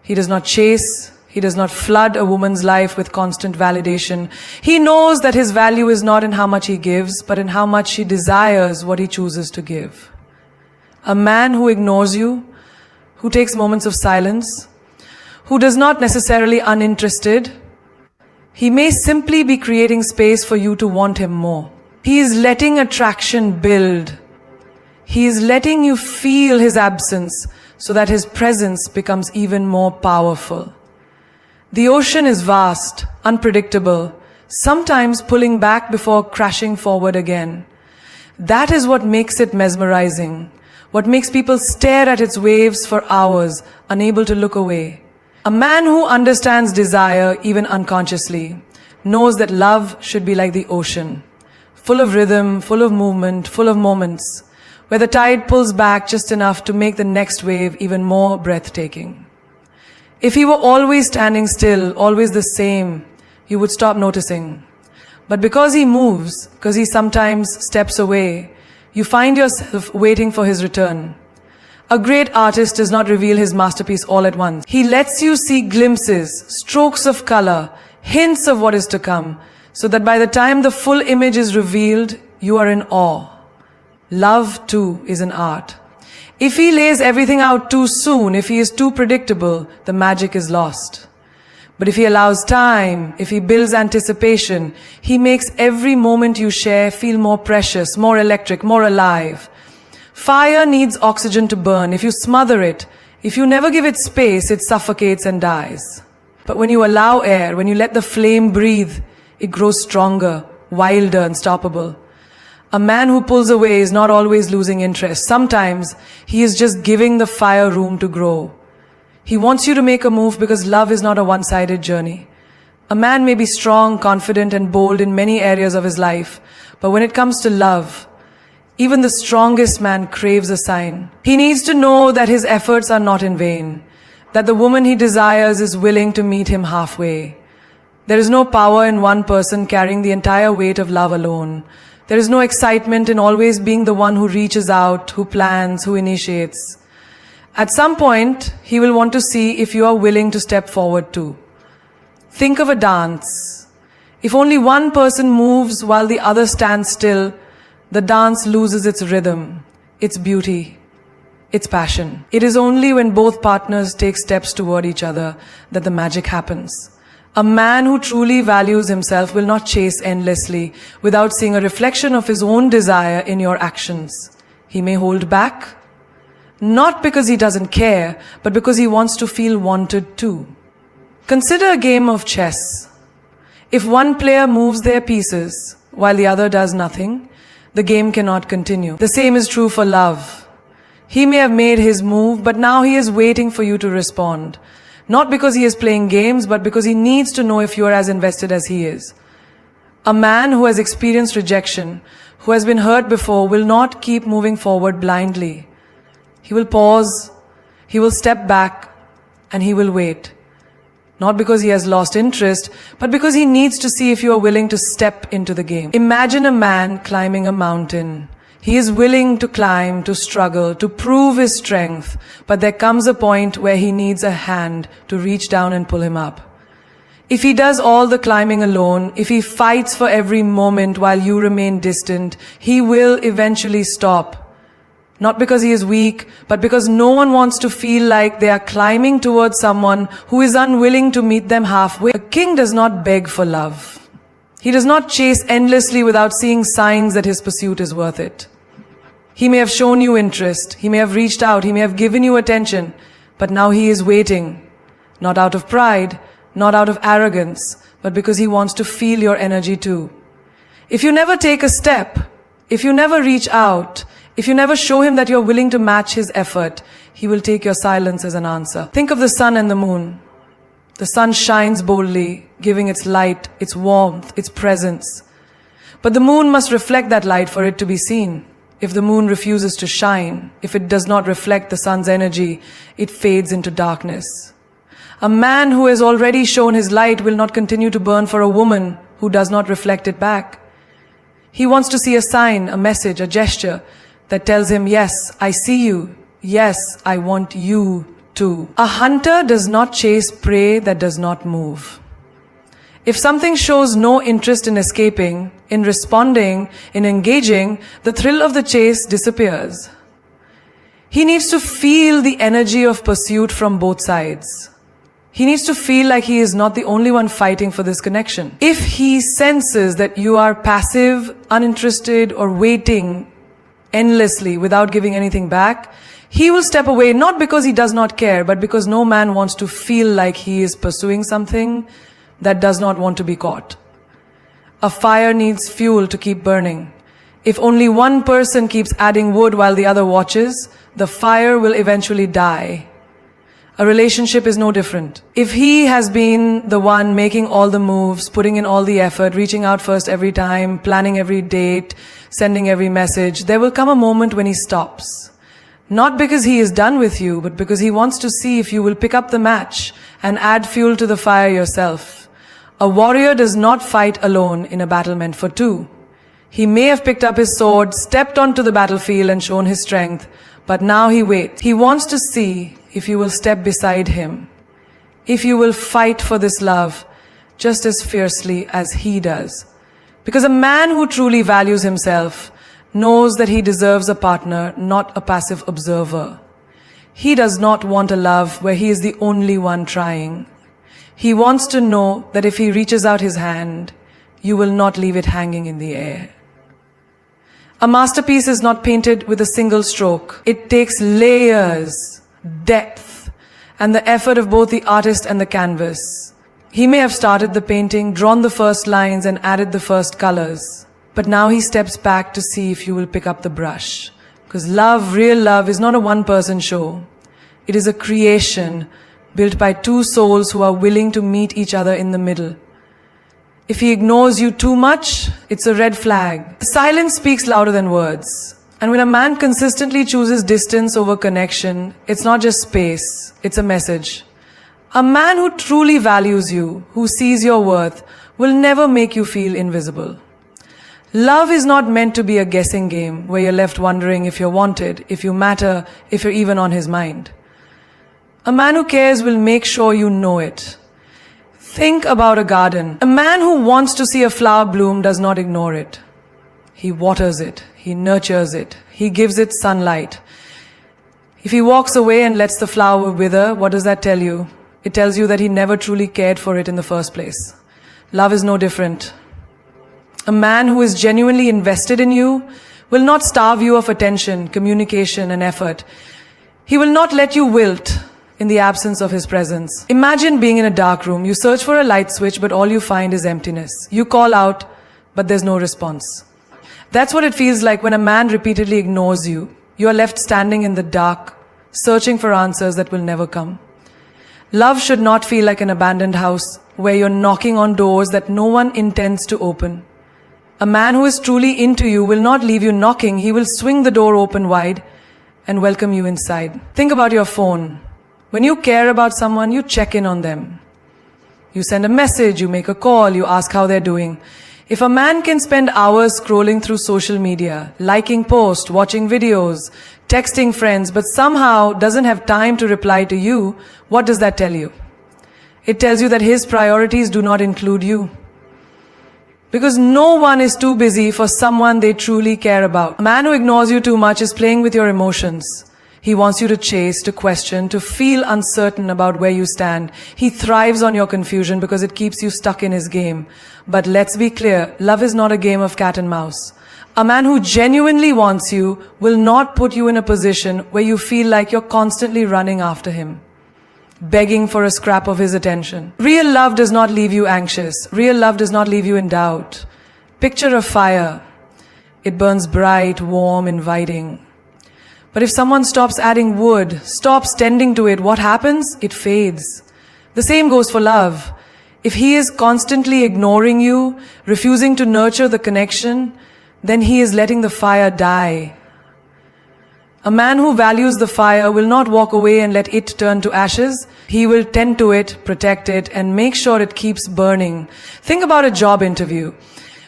He does not chase. He does not flood a woman's life with constant validation. He knows that his value is not in how much he gives, but in how much he desires what he chooses to give. A man who ignores you, who takes moments of silence, who does not necessarily uninterested, he may simply be creating space for you to want him more. He is letting attraction build. He is letting you feel his absence so that his presence becomes even more powerful. The ocean is vast, unpredictable, sometimes pulling back before crashing forward again. That is what makes it mesmerizing, what makes people stare at its waves for hours, unable to look away. A man who understands desire, even unconsciously, knows that love should be like the ocean, full of rhythm, full of movement, full of moments, where the tide pulls back just enough to make the next wave even more breathtaking. If he were always standing still, always the same, you would stop noticing. But because he moves, because he sometimes steps away, you find yourself waiting for his return. A great artist does not reveal his masterpiece all at once. He lets you see glimpses, strokes of color, hints of what is to come, so that by the time the full image is revealed, you are in awe. Love, too, is an art. If he lays everything out too soon, if he is too predictable, the magic is lost. But if he allows time, if he builds anticipation, he makes every moment you share feel more precious, more electric, more alive. Fire needs oxygen to burn. If you smother it, if you never give it space, it suffocates and dies. But when you allow air, when you let the flame breathe, it grows stronger, wilder, unstoppable. A man who pulls away is not always losing interest. Sometimes he is just giving the fire room to grow. He wants you to make a move because love is not a one-sided journey. A man may be strong, confident, and bold in many areas of his life, but when it comes to love, even the strongest man craves a sign. He needs to know that his efforts are not in vain, that the woman he desires is willing to meet him halfway. There is no power in one person carrying the entire weight of love alone. There is no excitement in always being the one who reaches out, who plans, who initiates. At some point, he will want to see if you are willing to step forward too. Think of a dance. If only one person moves while the other stands still, the dance loses its rhythm, its beauty, its passion. It is only when both partners take steps toward each other that the magic happens. A man who truly values himself will not chase endlessly without seeing a reflection of his own desire in your actions. He may hold back, not because he doesn't care, but because he wants to feel wanted too. Consider a game of chess. If one player moves their pieces while the other does nothing, the game cannot continue. The same is true for love. He may have made his move, but now he is waiting for you to respond. Not because he is playing games, but because he needs to know if you are as invested as he is. A man who has experienced rejection, who has been hurt before, will not keep moving forward blindly. He will pause, he will step back, and he will wait. Not because he has lost interest, but because he needs to see if you are willing to step into the game. Imagine a man climbing a mountain. He is willing to climb, to struggle, to prove his strength, but there comes a point where he needs a hand to reach down and pull him up. If he does all the climbing alone, if he fights for every moment while you remain distant, he will eventually stop. Not because he is weak, but because no one wants to feel like they are climbing towards someone who is unwilling to meet them halfway. A king does not beg for love. He does not chase endlessly without seeing signs that his pursuit is worth it. He may have shown you interest, he may have reached out, he may have given you attention, but now he is waiting, not out of pride, not out of arrogance, but because he wants to feel your energy too. If you never take a step, if you never reach out, if you never show him that you're willing to match his effort, he will take your silence as an answer. Think of the sun and the moon. The sun shines boldly, giving its light, its warmth, its presence. But the moon must reflect that light for it to be seen. If the moon refuses to shine, if it does not reflect the sun's energy, it fades into darkness. A man who has already shown his light will not continue to burn for a woman who does not reflect it back. He wants to see a sign, a message, a gesture that tells him, yes, I see you. Yes, I want you too. A hunter does not chase prey that does not move. If something shows no interest in escaping, in responding, in engaging, the thrill of the chase disappears. He needs to feel the energy of pursuit from both sides. He needs to feel like he is not the only one fighting for this connection. If he senses that you are passive, uninterested, or waiting endlessly without giving anything back, he will step away not because he does not care, but because no man wants to feel like he is pursuing something that does not want to be caught. A fire needs fuel to keep burning. If only one person keeps adding wood while the other watches, the fire will eventually die. A relationship is no different. If he has been the one making all the moves, putting in all the effort, reaching out first every time, planning every date, sending every message, there will come a moment when he stops. Not because he is done with you, but because he wants to see if you will pick up the match and add fuel to the fire yourself. A warrior does not fight alone in a battle meant for two. He may have picked up his sword, stepped onto the battlefield and shown his strength, but now he waits. He wants to see if you will step beside him, if you will fight for this love just as fiercely as he does. Because a man who truly values himself knows that he deserves a partner, not a passive observer. He does not want a love where he is the only one trying. He wants to know that if he reaches out his hand, you will not leave it hanging in the air. A masterpiece is not painted with a single stroke. It takes layers, depth, and the effort of both the artist and the canvas. He may have started the painting, drawn the first lines, and added the first colors. But now he steps back to see if you will pick up the brush. Because love, real love, is not a one-person show. It is a creation built by two souls who are willing to meet each other in the middle. If he ignores you too much, it's a red flag. Silence speaks louder than words. And when a man consistently chooses distance over connection, it's not just space, it's a message. A man who truly values you, who sees your worth, will never make you feel invisible. Love is not meant to be a guessing game where you're left wondering if you're wanted, if you matter, if you're even on his mind. A man who cares will make sure you know it. Think about a garden. A man who wants to see a flower bloom does not ignore it. He waters it. He nurtures it. He gives it sunlight. If he walks away and lets the flower wither, what does that tell you? It tells you that he never truly cared for it in the first place. Love is no different. A man who is genuinely invested in you will not starve you of attention, communication, and effort. He will not let you wilt in the absence of his presence. Imagine being in a dark room. You search for a light switch, but all you find is emptiness. You call out, but there's no response. That's what it feels like when a man repeatedly ignores you. You are left standing in the dark, searching for answers that will never come. Love should not feel like an abandoned house where you're knocking on doors that no one intends to open. A man who is truly into you will not leave you knocking. He will swing the door open wide and welcome you inside. Think about your phone. When you care about someone, you check in on them. You send a message, you make a call, you ask how they're doing. If a man can spend hours scrolling through social media, liking posts, watching videos, texting friends, but somehow doesn't have time to reply to you, what does that tell you? It tells you that his priorities do not include you. Because no one is too busy for someone they truly care about. A man who ignores you too much is playing with your emotions. He wants you to chase, to question, to feel uncertain about where you stand. He thrives on your confusion because it keeps you stuck in his game. But let's be clear, love is not a game of cat and mouse. A man who genuinely wants you will not put you in a position where you feel like you're constantly running after him, begging for a scrap of his attention. Real love does not leave you anxious. Real love does not leave you in doubt. Picture a fire. It burns bright, warm, inviting. But if someone stops adding wood, stops tending to it, what happens? It fades. The same goes for love. If he is constantly ignoring you, refusing to nurture the connection, then he is letting the fire die. A man who values the fire will not walk away and let it turn to ashes. He will tend to it, protect it, and make sure it keeps burning. Think about a job interview.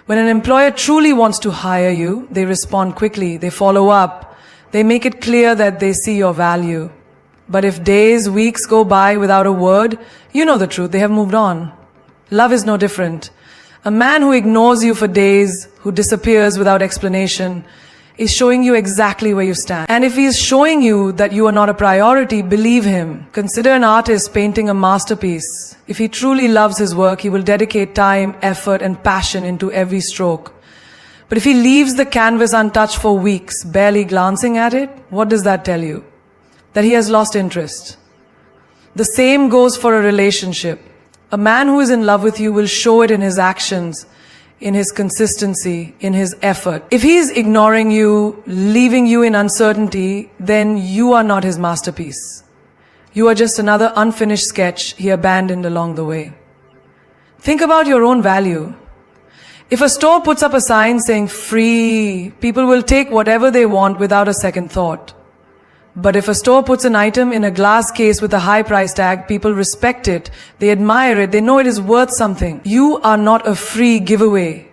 When an employer truly wants to hire you, they respond quickly, they follow up. They make it clear that they see your value. But if days, weeks go by without a word, you know the truth, they have moved on. Love is no different. A man who ignores you for days, who disappears without explanation, is showing you exactly where you stand. And if he is showing you that you are not a priority, believe him. Consider an artist painting a masterpiece. If he truly loves his work, he will dedicate time, effort, and passion into every stroke. But if he leaves the canvas untouched for weeks, barely glancing at it, what does that tell you? That he has lost interest. The same goes for a relationship. A man who is in love with you will show it in his actions, in his consistency, in his effort. If he is ignoring you, leaving you in uncertainty, then you are not his masterpiece. You are just another unfinished sketch he abandoned along the way. Think about your own value. If a store puts up a sign saying free, people will take whatever they want without a second thought. But if a store puts an item in a glass case with a high price tag, people respect it, they admire it, they know it is worth something. You are not a free giveaway.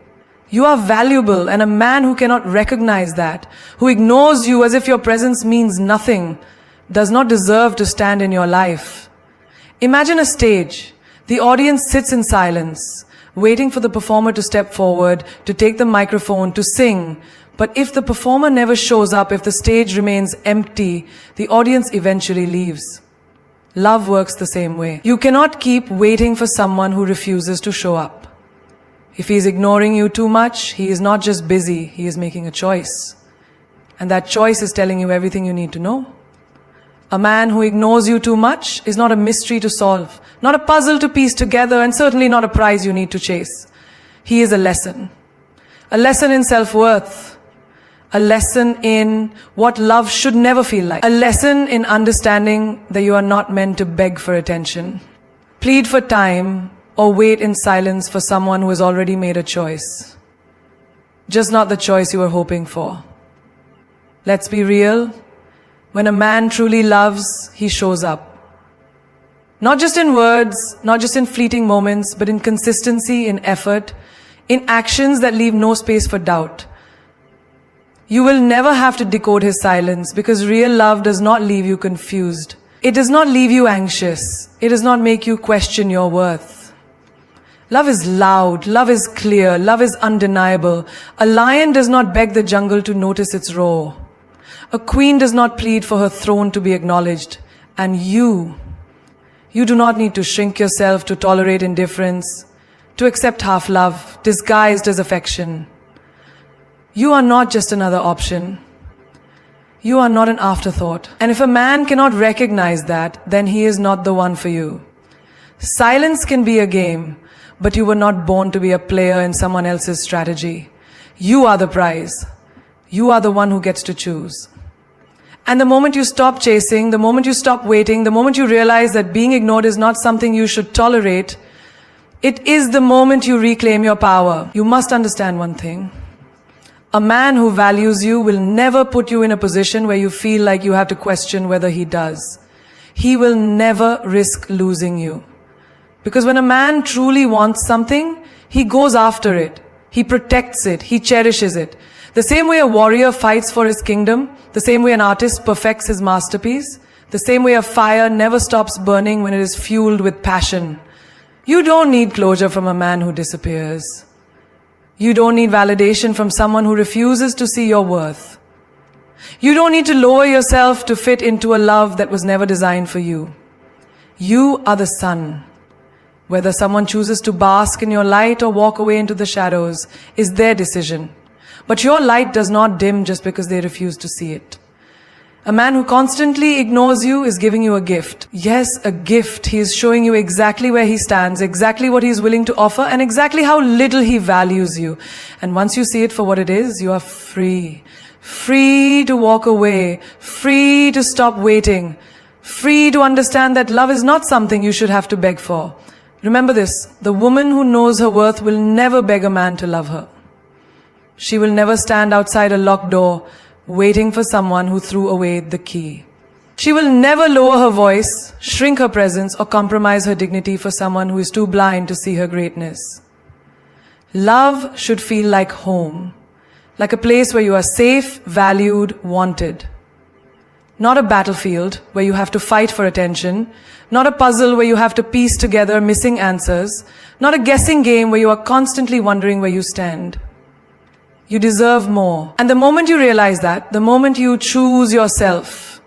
You are valuable, and a man who cannot recognize that, who ignores you as if your presence means nothing, does not deserve to stand in your life. Imagine a stage. The audience sits in silence, waiting for the performer to step forward, to take the microphone, to sing. But if the performer never shows up, if the stage remains empty, the audience eventually leaves. Love works the same way. You cannot keep waiting for someone who refuses to show up. If he is ignoring you too much, he is not just busy, he is making a choice. And that choice is telling you everything you need to know. A man who ignores you too much is not a mystery to solve, not a puzzle to piece together, and certainly not a prize you need to chase. He is a lesson in self-worth, a lesson in what love should never feel like, a lesson in understanding that you are not meant to beg for attention, plead for time, or wait in silence for someone who has already made a choice. Just not the choice you were hoping for. Let's be real. When a man truly loves, he shows up. Not just in words, not just in fleeting moments, but in consistency, in effort, in actions that leave no space for doubt. You will never have to decode his silence, because real love does not leave you confused. It does not leave you anxious. It does not make you question your worth. Love is loud, love is clear, love is undeniable. A lion does not beg the jungle to notice its roar. A queen does not plead for her throne to be acknowledged. And you do not need to shrink yourself to tolerate indifference, to accept half love, disguised as affection. You are not just another option. You are not an afterthought. And if a man cannot recognize that, then he is not the one for you. Silence can be a game, but you were not born to be a player in someone else's strategy. You are the prize. You are the one who gets to choose. And the moment you stop chasing, the moment you stop waiting, the moment you realize that being ignored is not something you should tolerate, it is the moment you reclaim your power. You must understand one thing. A man who values you will never put you in a position where you feel like you have to question whether he does. He will never risk losing you. Because when a man truly wants something, he goes after it. He protects it. He cherishes it. The same way a warrior fights for his kingdom, the same way an artist perfects his masterpiece, the same way a fire never stops burning when it is fueled with passion. You don't need closure from a man who disappears. You don't need validation from someone who refuses to see your worth. You don't need to lower yourself to fit into a love that was never designed for you. You are the sun. Whether someone chooses to bask in your light or walk away into the shadows is their decision. But your light does not dim just because they refuse to see it. A man who constantly ignores you is giving you a gift. Yes, a gift. He is showing you exactly where he stands, exactly what he is willing to offer, and exactly how little he values you. And once you see it for what it is, you are free. Free to walk away. Free to stop waiting. Free to understand that love is not something you should have to beg for. Remember this, the woman who knows her worth will never beg a man to love her. She will never stand outside a locked door waiting for someone who threw away the key. She will never lower her voice, shrink her presence, or compromise her dignity for someone who is too blind to see her greatness. Love should feel like home, like a place where you are safe, valued, wanted. Not a battlefield where you have to fight for attention, not a puzzle where you have to piece together missing answers, not a guessing game where you are constantly wondering where you stand. You deserve more. And the moment you realize that, the moment you choose yourself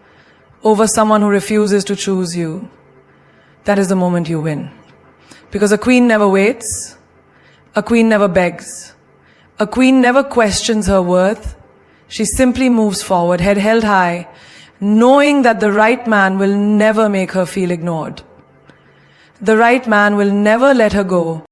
over someone who refuses to choose you, that is the moment you win. Because a queen never waits. A queen never begs. A queen never questions her worth. She simply moves forward, head held high, knowing that the right man will never make her feel ignored. The right man will never let her go